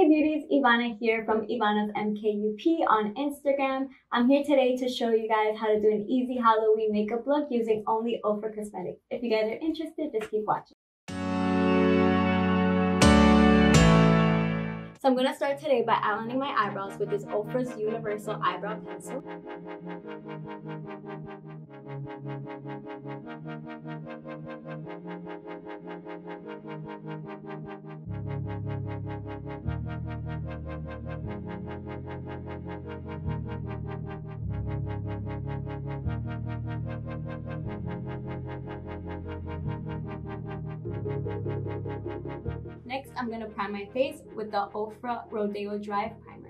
Hey beauties, Ivana here from Ivana's MKUP on Instagram. I'm here today to show you guys how to do an easy Halloween makeup look using only OFRA cosmetics. If you guys are interested, just keep watching. So I'm going to start today by outlining my eyebrows with this OFRA's Universal Eyebrow Pencil. Next, I'm going to prime my face with the OFRA Rodeo Dry Primer.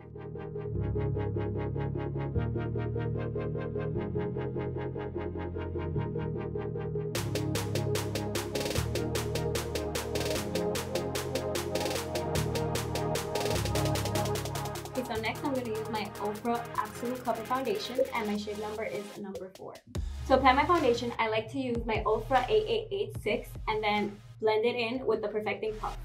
Okay, so next I'm going to use my OFRA Absolute Cover Foundation, and my shade number is number 4. To apply my foundation, I like to use my OFRA 8886 and then blend it in with the Perfecting Puff.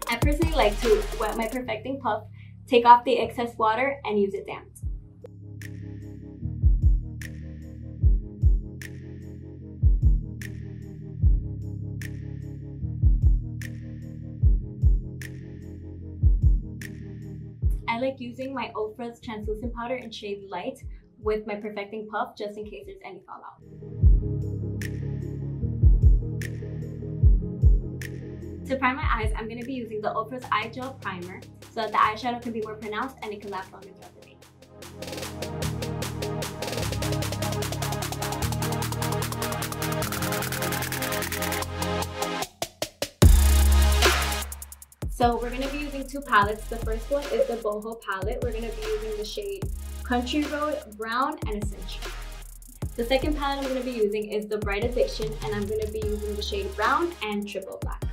I personally like to wet my Perfecting Puff, take off the excess water, and use it damp. I like using my OFRA's translucent powder in shade Light with my Perfecting Puff just in case there's any fallout. To prime my eyes, I'm going to be using the OFRA's Eye Gel Primer so that the eyeshadow can be more pronounced and it can last longer throughout the day. So we're going to be using two palettes. The first one is the Boho palette. We're going to be using the shade Country Road, Brown, and Essential. The second palette I'm going to be using is the Bright Addiction, and I'm going to be using the shade Brown and Triple Black.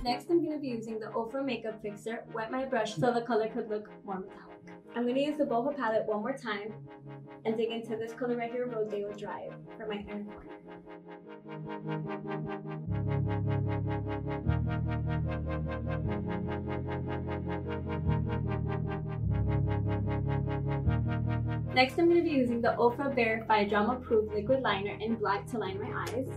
Next, I'm going to be using the OFRA Makeup Fixer, wet my brush so the color could look more metallic. I'm going to use the Boho palette one more time and dig into this color right here, Rodeo Dry, for my inner corner. Next, I'm going to be using the OFRA Verified Drama Proof Liquid Liner in black to line my eyes.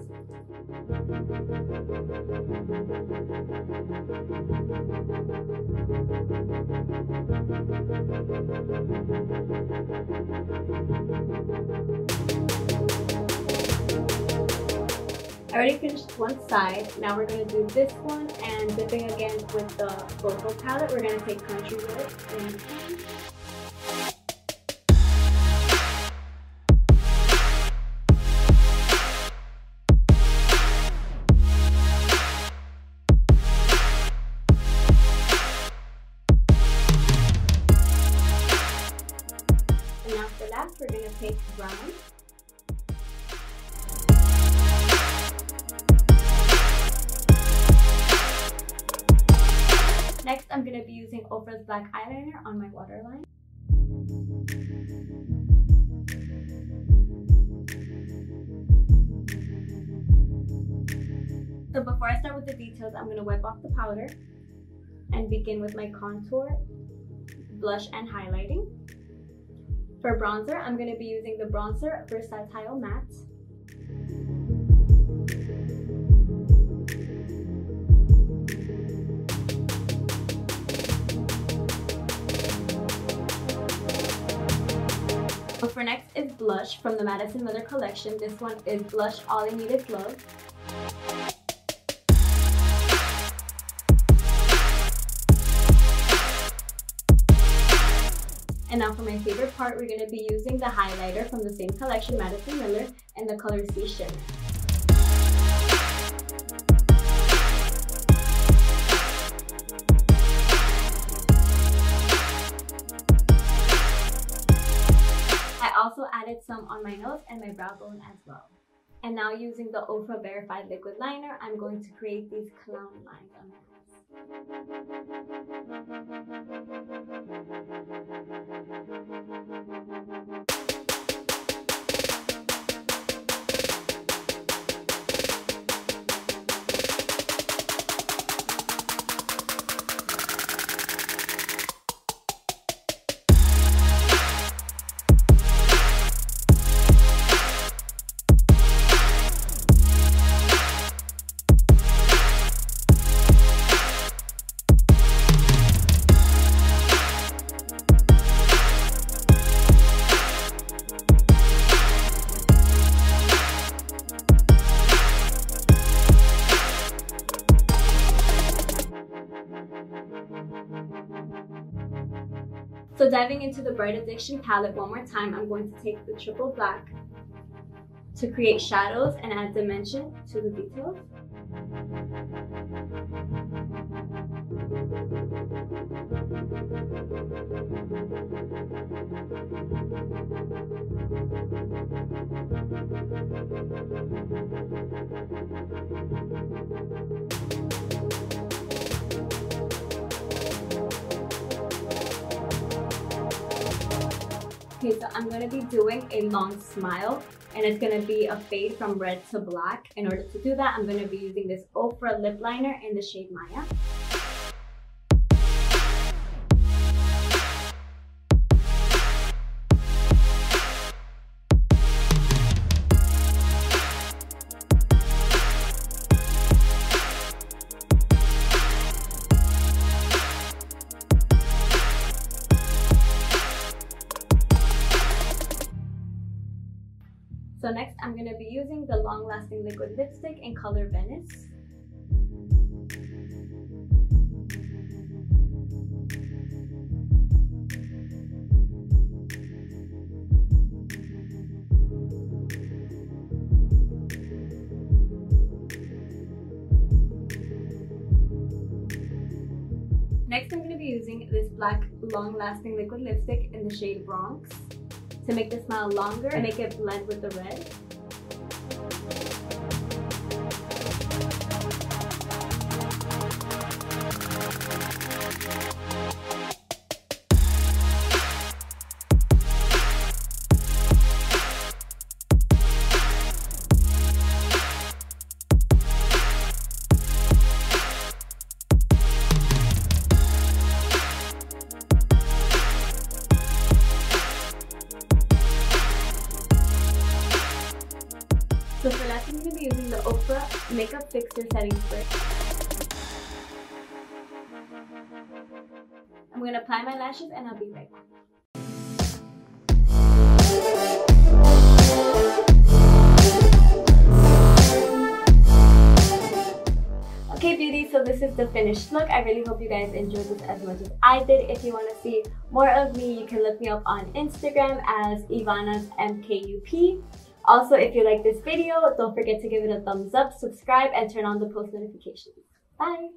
I already finished one side. Now we're going to do this one, and dipping again with the Boho palette, we're going to take Country Road and after that, we're going to take Brown. Next, I'm going to be using OFRA's black eyeliner on my waterline. So before I start with the details, I'm going to wipe off the powder and begin with my contour, blush, and highlighting. For bronzer, I'm going to be using the Bronzer Versatile Matte. So for next is blush from the Madison Miller collection. This one is Blush All You Need Is Love. And now for my favorite part, we're going to be using the highlighter from the same collection, Madison Miller, in the color Shimmer. I also added some on my nose and my brow bone as well. And now using the OFRA Verified Liquid Liner, I'm going to create these clown lines on my face. So diving into the Bright Addiction palette one more time, I'm going to take the triple black to create shadows and add dimension to the details. Okay, so I'm going to be doing a long smile, and it's going to be a fade from red to black. In order to do that, I'm going to be using this OFRA lip liner in the shade Maya. So next, I'm going to be using the long-lasting liquid lipstick in color Venice. Next, I'm going to be using this black long-lasting liquid lipstick in the shade Bronx to make the smile longer and make it blend with the red. So for last, I'm going to be using the OFRA Makeup Fixer Setting Spray. I'm going to apply my lashes and I'll be right back. Okay beauty, so this is the finished look. I really hope you guys enjoyed this as much as I did. If you want to see more of me, you can look me up on Instagram as Ivana's MKUP. Also, if you like this video, don't forget to give it a thumbs up, subscribe, and turn on the post notifications. Bye!